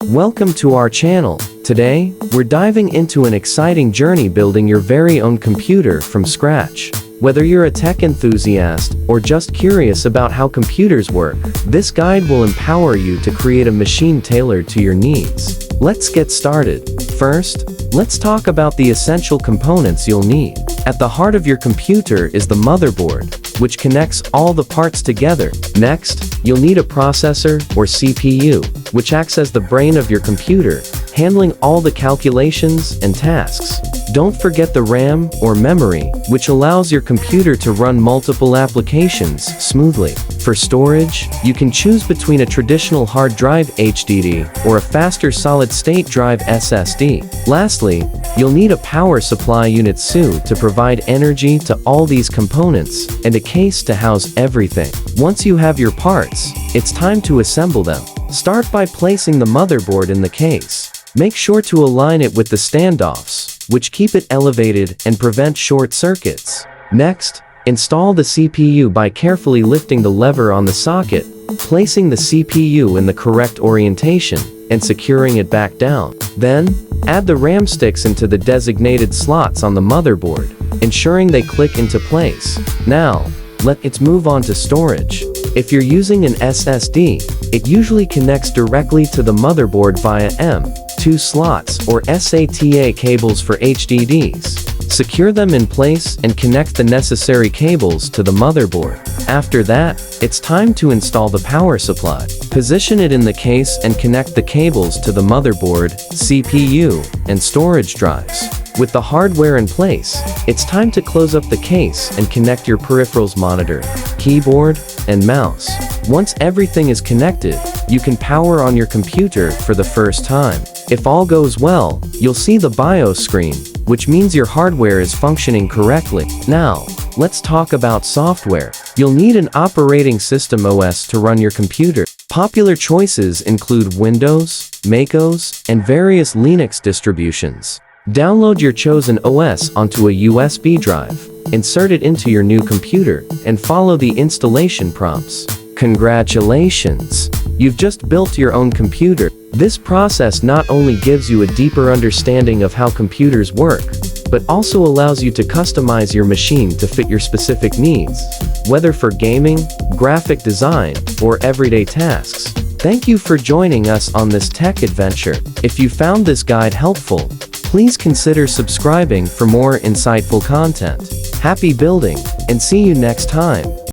Welcome to our channel. Today, we're diving into an exciting journey building your very own computer from scratch. Whether you're a tech enthusiast or just curious about how computers work, this guide will empower you to create a machine tailored to your needs. Let's get started. First, let's talk about the essential components you'll need. At the heart of your computer is the motherboard, which connects all the parts together. Next, you'll need a processor, or CPU, which acts as the brain of your computer, handling all the calculations and tasks. Don't forget the RAM, or memory, which allows your computer to run multiple applications smoothly. For storage, you can choose between a traditional hard drive HDD or a faster solid-state drive SSD. Lastly, you'll need a power supply unit SU to provide energy to all these components, and a case to house everything. Once you have your parts, it's time to assemble them. Start by placing the motherboard in the case. Make sure to align it with the standoffs, which keep it elevated and prevent short circuits. Next, install the CPU by carefully lifting the lever on the socket, placing the CPU in the correct orientation, and securing it back down. Then, add the RAM sticks into the designated slots on the motherboard, ensuring they click into place. Now, let's move on to storage. If you're using an SSD, it usually connects directly to the motherboard via M.2 slots or SATA cables for HDDs. Secure them in place and connect the necessary cables to the motherboard. After that, it's time to install the power supply. Position it in the case and connect the cables to the motherboard, CPU, and storage drives. With the hardware in place, it's time to close up the case and connect your peripherals: monitor, keyboard, and mouse. Once everything is connected, you can power on your computer for the first time. If all goes well, you'll see the BIOS screen, which means your hardware is functioning correctly. Now, let's talk about software. You'll need an operating system OS to run your computer. Popular choices include Windows, macOS, and various Linux distributions. Download your chosen OS onto a USB drive, insert it into your new computer, and follow the installation prompts. Congratulations! You've just built your own computer. This process not only gives you a deeper understanding of how computers work, but also allows you to customize your machine to fit your specific needs, whether for gaming, graphic design, or everyday tasks. Thank you for joining us on this tech adventure. If you found this guide helpful, please consider subscribing for more insightful content. Happy building, and see you next time.